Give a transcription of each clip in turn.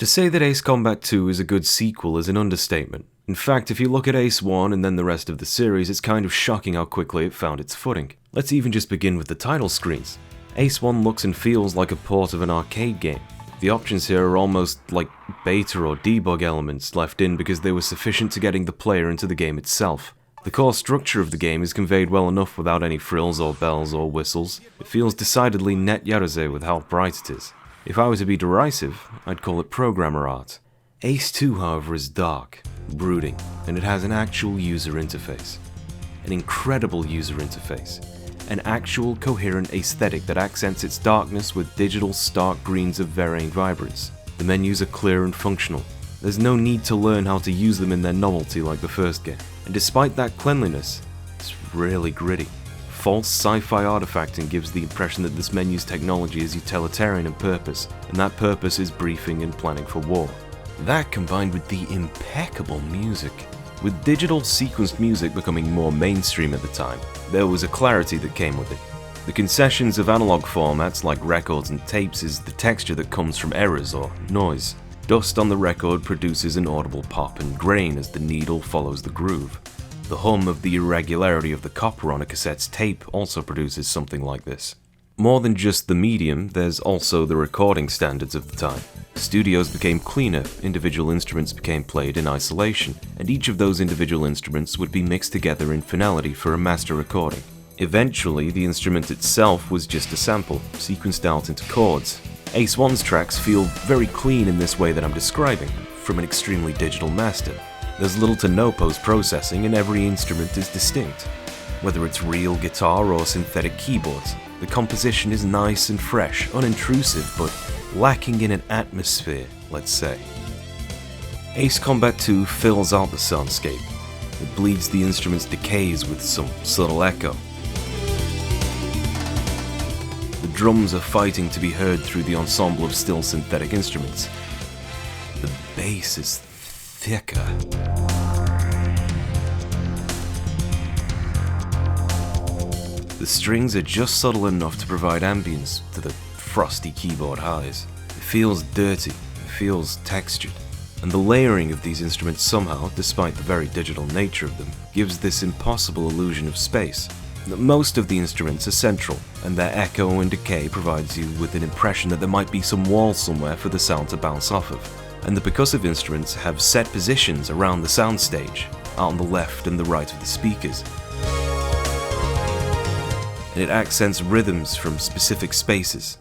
To say that Ace Combat 2 is a good sequel is an understatement. In fact, if you look at Ace 1 and then the rest of the series, it's kind of shocking how quickly it found its footing. Let's even just begin with the title screens. Ace 1 looks and feels like a port of an arcade game. The options here are almost like beta or debug elements left in because they were sufficient to getting the player into the game itself. The core structure of the game is conveyed well enough without any frills or bells or whistles. It feels decidedly net yaruze with how bright it is. If I were to be derisive, I'd call it programmer art. Ace 2, however, is dark, brooding, and it has an actual user interface. An incredible user interface. An actual coherent aesthetic that accents its darkness with digital stark greens of varying vibrance. The menus are clear and functional. There's no need to learn how to use them in their novelty like the first game. And despite that cleanliness, it's really gritty. False sci-fi artifacting gives the impression that this menu's technology is utilitarian in purpose, and that purpose is briefing and planning for war. That combined with the impeccable music. With digital sequenced music becoming more mainstream at the time, there was a clarity that came with it. The concessions of analog formats like records and tapes is the texture that comes from errors or noise. Dust on the record produces an audible pop and grain as the needle follows the groove. The hum of the irregularity of the copper on a cassette's tape also produces something like this. More than just the medium, there's also the recording standards of the time. Studios became cleaner, individual instruments became played in isolation, and each of those individual instruments would be mixed together in finality for a master recording. Eventually, the instrument itself was just a sample, sequenced out into chords. Ace 1's tracks feel very clean in this way that I'm describing, from an extremely digital master. There's little to no post-processing and every instrument is distinct. Whether it's real guitar or synthetic keyboards, the composition is nice and fresh, unintrusive, but lacking in an atmosphere, let's say. Ace Combat 2 fills out the soundscape. It bleeds the instrument's decays with some subtle echo. The drums are fighting to be heard through the ensemble of still synthetic instruments. The bass is thicker. The strings are just subtle enough to provide ambience to the frosty keyboard highs. It feels dirty, it feels textured, and the layering of these instruments somehow, despite the very digital nature of them, gives this impossible illusion of space. Most of the instruments are central, and their echo and decay provides you with an impression that there might be some wall somewhere for the sound to bounce off of. And the percussive instruments have set positions around the soundstage, out on the left and the right of the speakers. And it accents rhythms from specific spaces.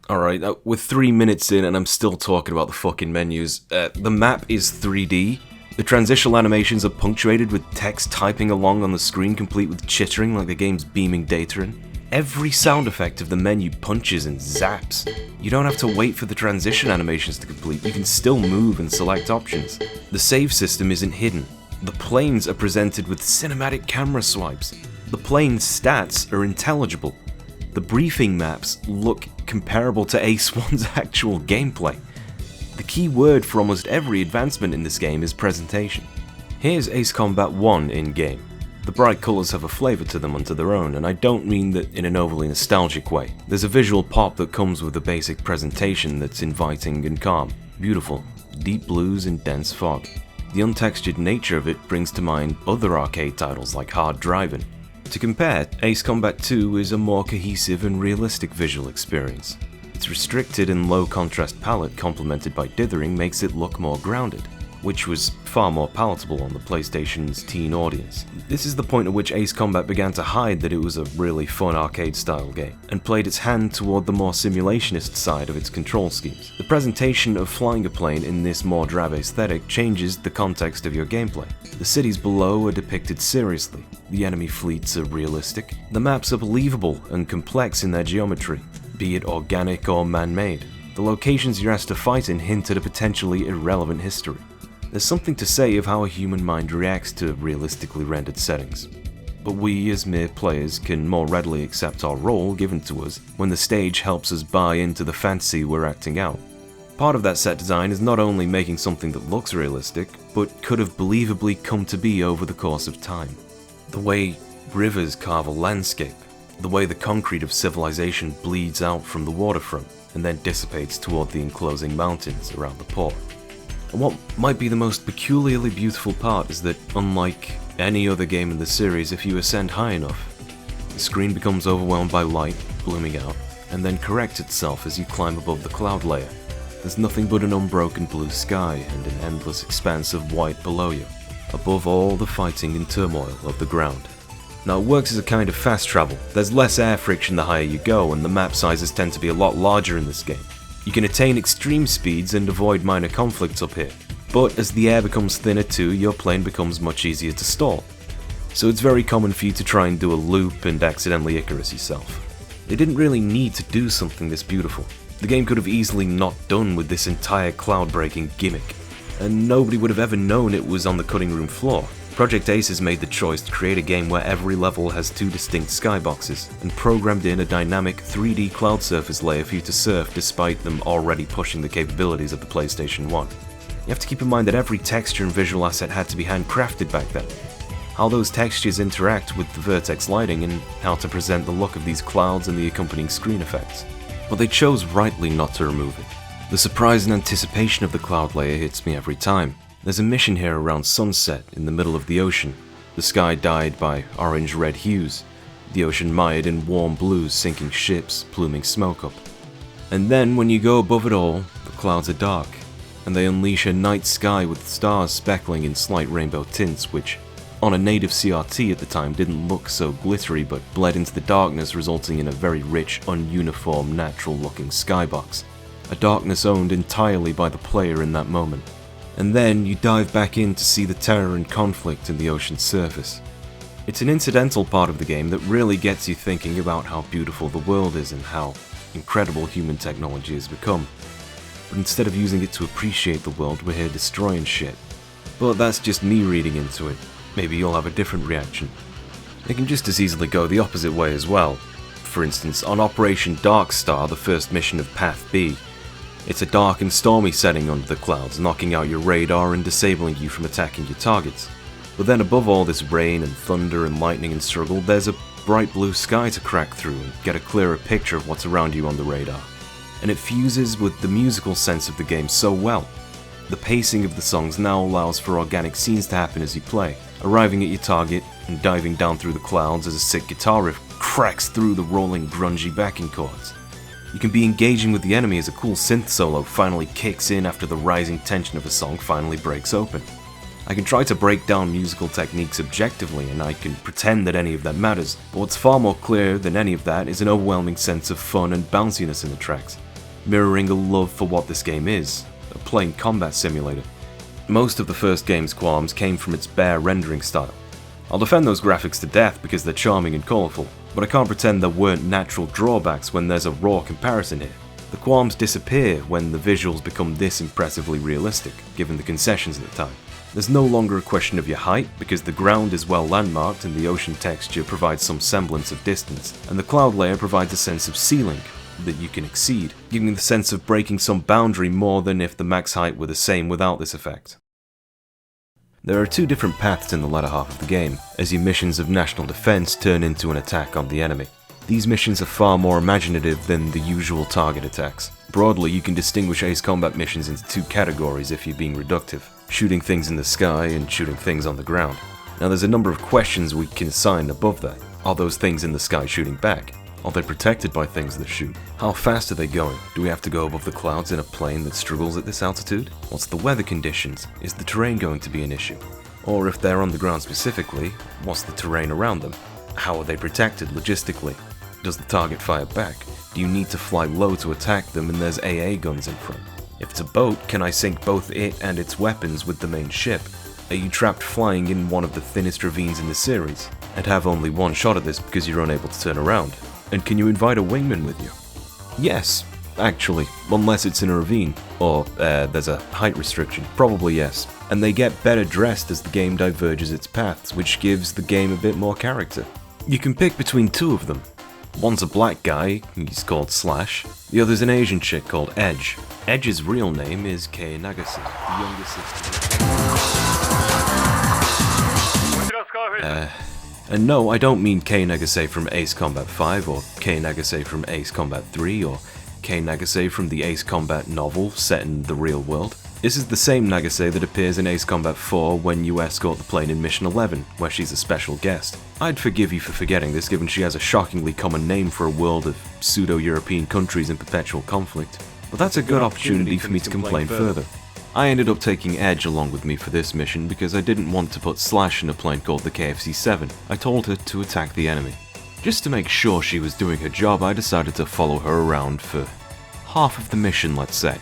Alright, we're 3 minutes in and I'm still talking about the fucking menus. The map is 3D. The transitional animations are punctuated with text typing along on the screen complete with chittering like the game's beaming data in. Every sound effect of the menu punches and zaps. You don't have to wait for the transition animations to complete, you can still move and select options. The save system isn't hidden. The planes are presented with cinematic camera swipes. The plane stats are intelligible. The briefing maps look comparable to Ace 1's actual gameplay. The key word for almost every advancement in this game is presentation. Here's Ace Combat 1 in-game. The bright colours have a flavour to them unto their own, and I don't mean that in an overly nostalgic way. There's a visual pop that comes with a basic presentation that's inviting and calm. Beautiful, deep blues and dense fog. The untextured nature of it brings to mind other arcade titles like Hard Driving. To compare, Ace Combat 2 is a more cohesive and realistic visual experience. Its restricted and low contrast palette complemented by dithering makes it look more grounded, which was far more palatable on the PlayStation's teen audience. This is the point at which Ace Combat began to hide that it was a really fun arcade-style game, and played its hand toward the more simulationist side of its control schemes. The presentation of flying a plane in this more drab aesthetic changes the context of your gameplay. The cities below are depicted seriously, the enemy fleets are realistic, the maps are believable and complex in their geometry, be it organic or man-made. The locations you're asked to fight in hint at a potentially irrelevant history. There's something to say of how a human mind reacts to realistically rendered settings. But we, as mere players, can more readily accept our role given to us when the stage helps us buy into the fantasy we're acting out. Part of that set design is not only making something that looks realistic, but could have believably come to be over the course of time. The way rivers carve a landscape, the way the concrete of civilization bleeds out from the waterfront, and then dissipates toward the enclosing mountains around the port. And what might be the most peculiarly beautiful part is that, unlike any other game in the series, if you ascend high enough, the screen becomes overwhelmed by light blooming out, and then corrects itself as you climb above the cloud layer. There's nothing but an unbroken blue sky and an endless expanse of white below you, above all the fighting and turmoil of the ground. Now it works as a kind of fast travel. There's less air friction the higher you go, and the map sizes tend to be a lot larger in this game. You can attain extreme speeds and avoid minor conflicts up here, but as the air becomes thinner too, your plane becomes much easier to stall. So it's very common for you to try and do a loop and accidentally Icarus yourself. They didn't really need to do something this beautiful. The game could have easily not done with this entire cloud-breaking gimmick, and nobody would have ever known it was on the cutting room floor. Project Ace has made the choice to create a game where every level has 2 distinct skyboxes, and programmed in a dynamic 3D cloud surface layer for you to surf despite them already pushing the capabilities of the PlayStation 1. You have to keep in mind that every texture and visual asset had to be handcrafted back then. How those textures interact with the vertex lighting, and how to present the look of these clouds and the accompanying screen effects. But they chose rightly not to remove it. The surprise and anticipation of the cloud layer hits me every time. There's a mission here around sunset in the middle of the ocean, the sky dyed by orange-red hues, the ocean mired in warm blues, sinking ships, pluming smoke up. And then when you go above it all, the clouds are dark, and they unleash a night sky with stars speckling in slight rainbow tints, which on a native CRT at the time didn't look so glittery but bled into the darkness, resulting in a very rich, ununiform, natural-looking skybox. A darkness owned entirely by the player in that moment. And then you dive back in to see the terror and conflict in the ocean's surface. It's an incidental part of the game that really gets you thinking about how beautiful the world is and how incredible human technology has become. But instead of using it to appreciate the world, we're here destroying shit. But that's just me reading into it. Maybe you'll have a different reaction. It can just as easily go the opposite way as well. For instance, on Operation Dark Star, the first mission of Path B, it's a dark and stormy setting under the clouds, knocking out your radar and disabling you from attacking your targets. But then above all this rain and thunder and lightning and struggle, there's a bright blue sky to crack through and get a clearer picture of what's around you on the radar. And it fuses with the musical sense of the game so well. The pacing of the songs now allows for organic scenes to happen as you play, arriving at your target and diving down through the clouds as a sick guitar riff cracks through the rolling grungy backing chords. You can be engaging with the enemy as a cool synth solo finally kicks in after the rising tension of a song finally breaks open. I can try to break down musical techniques objectively, and I can pretend that any of that matters, but what's far more clear than any of that is an overwhelming sense of fun and bounciness in the tracks, mirroring a love for what this game is, a plain combat simulator. Most of the first game's qualms came from its bare rendering style. I'll defend those graphics to death because they're charming and colourful, but I can't pretend there weren't natural drawbacks when there's a raw comparison here. The qualms disappear when the visuals become this impressively realistic, given the concessions at the time. There's no longer a question of your height, because the ground is well landmarked and the ocean texture provides some semblance of distance, and the cloud layer provides a sense of ceiling that you can exceed, giving the sense of breaking some boundary more than if the max height were the same without this effect. There are 2 different paths in the latter half of the game, as your missions of national defense turn into an attack on the enemy. These missions are far more imaginative than the usual target attacks. Broadly, you can distinguish Ace Combat missions into 2 categories if you're being reductive: shooting things in the sky and shooting things on the ground. Now there's a number of questions we can assign above that. Are those things in the sky shooting back? Are they protected by things that shoot? How fast are they going? Do we have to go above the clouds in a plane that struggles at this altitude? What's the weather conditions? Is the terrain going to be an issue? Or if they're on the ground specifically, what's the terrain around them? How are they protected logistically? Does the target fire back? Do you need to fly low to attack them and there's AA guns in front? If it's a boat, can I sink both it and its weapons with the main ship? Are you trapped flying in one of the thinnest ravines in the series, and have only one shot at this because you're unable to turn around? And can you invite a wingman with you? Yes, actually, unless it's in a ravine, or there's a height restriction, probably yes. And they get better dressed as the game diverges its paths, which gives the game a bit more character. You can pick between 2 of them. One's a black guy, he's called Slash. The other's an Asian chick called Edge. Edge's real name is Kei Nagase, the younger sister. And no, I don't mean Kei Nagase from Ace Combat 5, or Kei Nagase from Ace Combat 3, or Kei Nagase from the Ace Combat novel set in the real world. This is the same Nagase that appears in Ace Combat 4 when you escort the plane in Mission 11, where she's a special guest. I'd forgive you for forgetting this, given she has a shockingly common name for a world of pseudo-European countries in perpetual conflict. But that's a good opportunity for me to complain further. I ended up taking Edge along with me for this mission because I didn't want to put Slash in a plane called the KFC-7. I told her to attack the enemy. Just to make sure she was doing her job, I decided to follow her around for half of the mission, let's say.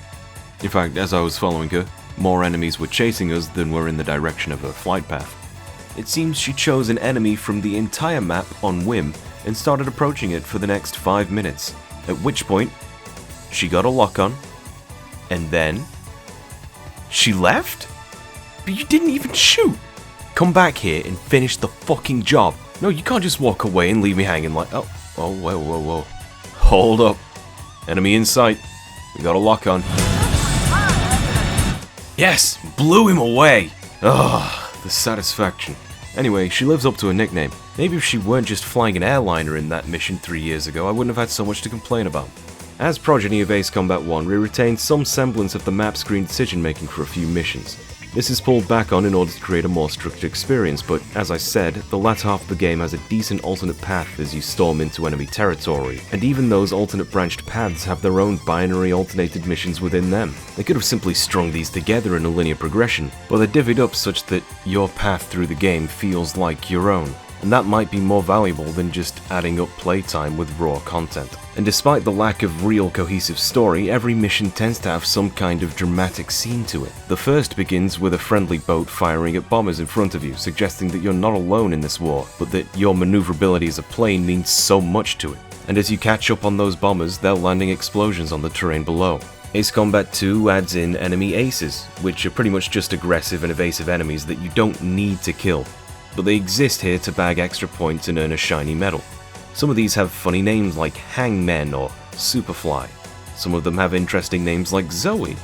In fact, as I was following her, more enemies were chasing us than were in the direction of her flight path. It seems she chose an enemy from the entire map on whim and started approaching it for the next 5 minutes, at which point, she got a lock on, and then she left? But you didn't even shoot! Come back here and finish the fucking job. No, you can't just walk away and leave me hanging like, oh, whoa. Hold up. Enemy in sight. We got a lock on. Yes! Blew him away! Ugh, the satisfaction. Anyway, she lives up to her nickname. Maybe if she weren't just flying an airliner in that mission 3 years ago, I wouldn't have had so much to complain about. As progeny of Ace Combat 1, we retained some semblance of the map screen decision making for a few missions. This is pulled back on in order to create a more structured experience, but as I said, the latter half of the game has a decent alternate path as you storm into enemy territory, and even those alternate branched paths have their own binary alternated missions within them. They could have simply strung these together in a linear progression, but they're divvied up such that your path through the game feels like your own, and that might be more valuable than just adding up playtime with raw content. And despite the lack of real cohesive story, every mission tends to have some kind of dramatic scene to it. The first begins with a friendly boat firing at bombers in front of you, suggesting that you're not alone in this war, but that your maneuverability as a plane means so much to it. And as you catch up on those bombers, they're landing explosions on the terrain below. Ace Combat 2 adds in enemy aces, which are pretty much just aggressive and evasive enemies that you don't need to kill, but they exist here to bag extra points and earn a shiny medal. Some of these have funny names like Hangmen or Superfly. Some of them have interesting names like Zoe.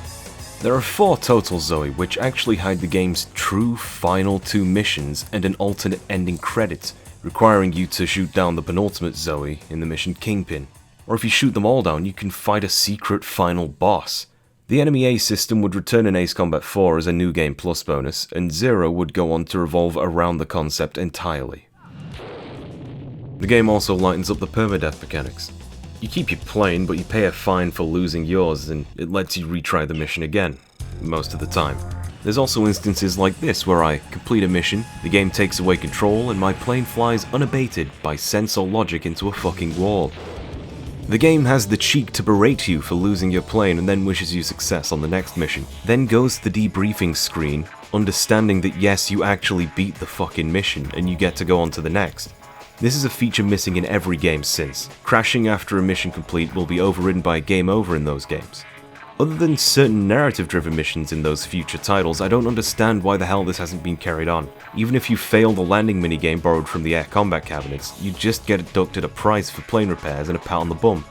There are 4 total Zoe, which actually hide the game's true final 2 missions and an alternate ending credit, requiring you to shoot down the penultimate Zoe in the mission Kingpin. Or if you shoot them all down, you can fight a secret final boss. The enemy ace system would return in Ace Combat 4 as a New Game Plus bonus, and Zero would go on to revolve around the concept entirely. The game also lightens up the permadeath mechanics. You keep your plane, but you pay a fine for losing yours, and it lets you retry the mission again, most of the time. There's also instances like this where I complete a mission, the game takes away control, and my plane flies unabated by sense or logic into a fucking wall. The game has the cheek to berate you for losing your plane and then wishes you success on the next mission. Then goes to the debriefing screen, understanding that yes, you actually beat the fucking mission and you get to go on to the next. This is a feature missing in every game since. Crashing after a mission complete will be overridden by a game over in those games. Other than certain narrative-driven missions in those future titles, I don't understand why the hell this hasn't been carried on. Even if you fail the landing minigame borrowed from the air combat cabinets, you just get deducted a price for plane repairs and a pat on the bum.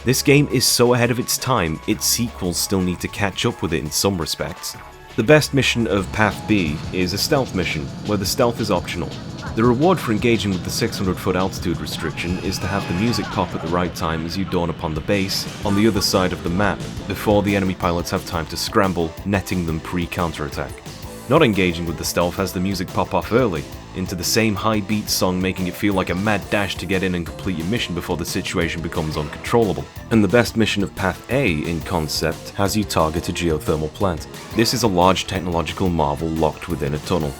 This game is so ahead of its time, its sequels still need to catch up with it in some respects. The best mission of Path B is a stealth mission, where the stealth is optional. The reward for engaging with the 600-foot altitude restriction is to have the music pop at the right time as you dawn upon the base, on the other side of the map, before the enemy pilots have time to scramble, netting them pre-counterattack. Not engaging with the stealth has the music pop off early, into the same high-beat song, making it feel like a mad dash to get in and complete your mission before the situation becomes uncontrollable. And the best mission of Path A in concept has you target a geothermal plant. This is a large technological marvel locked within a tunnel.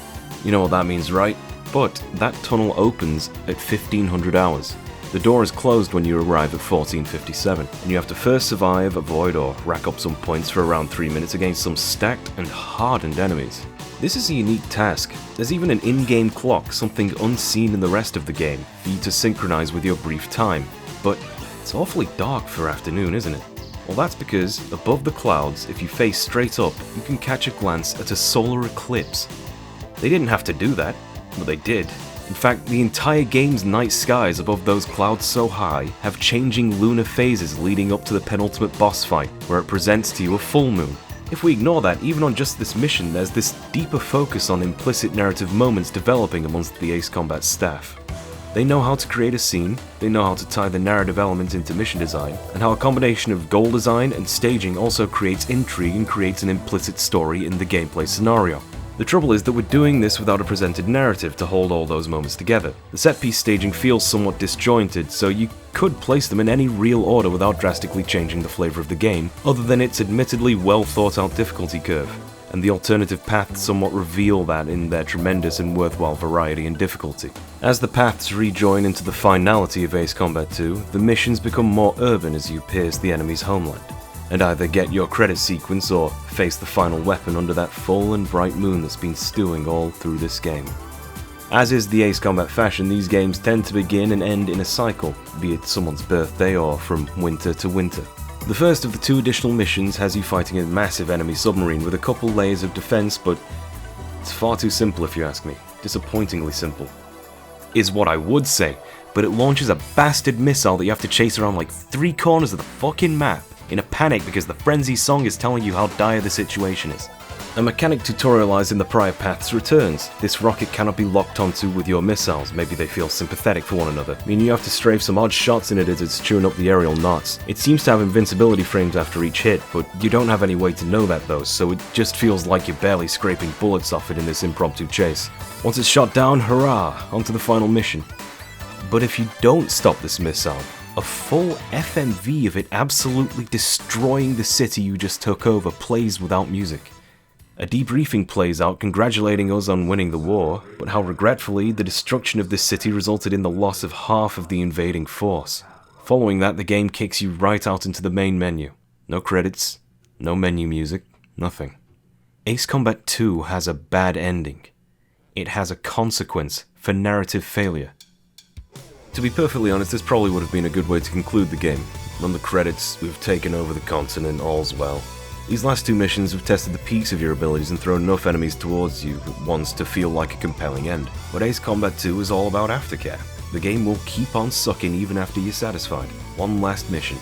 You know what that means, right? But that tunnel opens at 1500 hours. The door is closed when you arrive at 1457, and you have to first survive, avoid, or rack up some points for around 3 minutes against some stacked and hardened enemies. This is a unique task. There's even an in-game clock, something unseen in the rest of the game, for you to synchronize with your brief time. But it's awfully dark for afternoon, isn't it? Well, that's because above the clouds, if you face straight up, you can catch a glance at a solar eclipse. They didn't have to do that, but they did. In fact, the entire game's night skies above those clouds so high have changing lunar phases leading up to the penultimate boss fight, where it presents to you a full moon. If we ignore that, even on just this mission, there's this deeper focus on implicit narrative moments developing amongst the Ace Combat staff. They know how to create a scene, they know how to tie the narrative element into mission design, and how a combination of goal design and staging also creates intrigue and creates an implicit story in the gameplay scenario. The trouble is that we're doing this without a presented narrative to hold all those moments together. The set-piece staging feels somewhat disjointed, so you could place them in any real order without drastically changing the flavour of the game, other than its admittedly well thought out difficulty curve, and the alternative paths somewhat reveal that in their tremendous and worthwhile variety and difficulty. As the paths rejoin into the finality of Ace Combat 2, the missions become more urban as you pierce the enemy's homeland, and either get your credit sequence or face the final weapon under that full and bright moon that's been stewing all through this game. As is the Ace Combat fashion, these games tend to begin and end in a cycle, be it someone's birthday or from winter to winter. The first of the 2 additional missions has you fighting a massive enemy submarine with a couple layers of defense, but it's far too simple if you ask me. Disappointingly simple. Is what I would say, but it launches a bastard missile that you have to chase around like 3 corners of the fucking map, in a panic because the frenzy song is telling you how dire the situation is. A mechanic tutorialized in the prior paths returns. This rocket cannot be locked onto with your missiles, maybe they feel sympathetic for one another, meaning you have to strafe some odd shots in it as it's chewing up the aerial knots. It seems to have invincibility frames after each hit, but you don't have any way to know that though, so it just feels like you're barely scraping bullets off it in this impromptu chase. Once it's shot down, hurrah, onto the final mission. But if you don't stop this missile, a full FMV of it absolutely destroying the city you just took over plays without music. A debriefing plays out congratulating us on winning the war, but how regretfully the destruction of this city resulted in the loss of half of the invading force. Following that, the game kicks you right out into the main menu. No credits, no menu music, nothing. Ace Combat 2 has a bad ending. It has a consequence for narrative failure. To be perfectly honest, this probably would have been a good way to conclude the game. Run the credits, we've taken over the continent, all's well. These last 2 missions have tested the peaks of your abilities and thrown enough enemies towards you at once to feel like a compelling end. But Ace Combat 2 is all about aftercare. The game will keep on sucking even after you're satisfied. One last mission.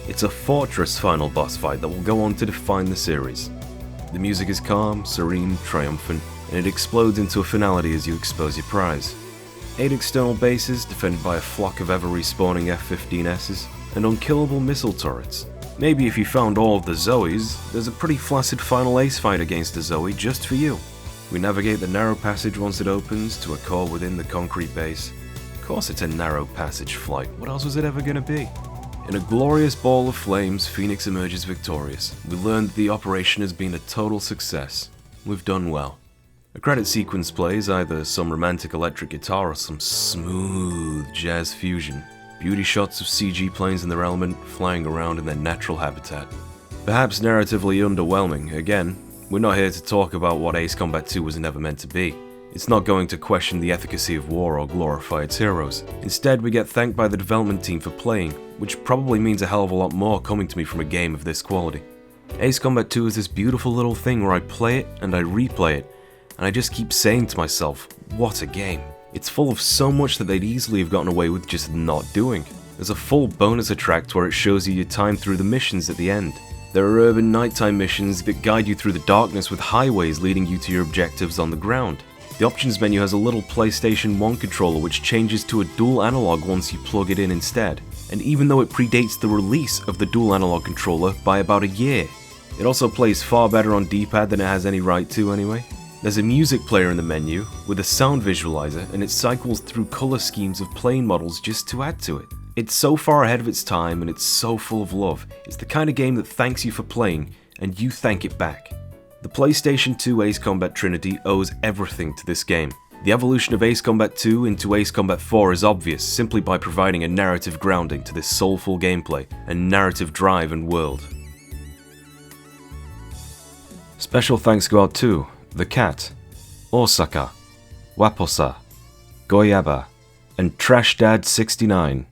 It's a fortress final boss fight that will go on to define the series. The music is calm, serene, triumphant, and it explodes into a finality as you expose your prize. 8 external bases defended by a flock of ever-respawning F-15Ss, and unkillable missile turrets. Maybe if you found all of the Zoes, there's a pretty flaccid final ace fight against a Zoe just for you. We navigate the narrow passage once it opens to a core within the concrete base. Of course it's a narrow passage flight, what else was it ever gonna be? In a glorious ball of flames, Phoenix emerges victorious. We learn that the operation has been a total success. We've done well. A credit sequence plays either some romantic electric guitar or some smooth jazz fusion. Beauty shots of CG planes in their element, flying around in their natural habitat. Perhaps narratively underwhelming, again, we're not here to talk about what Ace Combat 2 was never meant to be. It's not going to question the efficacy of war or glorify its heroes. Instead, we get thanked by the development team for playing, which probably means a hell of a lot more coming to me from a game of this quality. Ace Combat 2 is this beautiful little thing where I play it and I replay it, and I just keep saying to myself, what a game. It's full of so much that they'd easily have gotten away with just not doing. There's a full bonus track where it shows you your time through the missions at the end. There are urban nighttime missions that guide you through the darkness with highways leading you to your objectives on the ground. The options menu has a little PlayStation 1 controller which changes to a dual analog once you plug it in instead. And even though it predates the release of the dual analog controller by about a year, it also plays far better on D-pad than it has any right to anyway. There's a music player in the menu with a sound visualizer, and it cycles through color schemes of plane models just to add to it. It's so far ahead of its time and it's so full of love. It's the kind of game that thanks you for playing and you thank it back. The PlayStation 2 Ace Combat Trinity owes everything to this game. The evolution of Ace Combat 2 into Ace Combat 4 is obvious simply by providing a narrative grounding to this soulful gameplay and narrative drive and world. Special thanks go out to The Cat, Osaka, Waposa, Goyaba, and Trash Dad 69.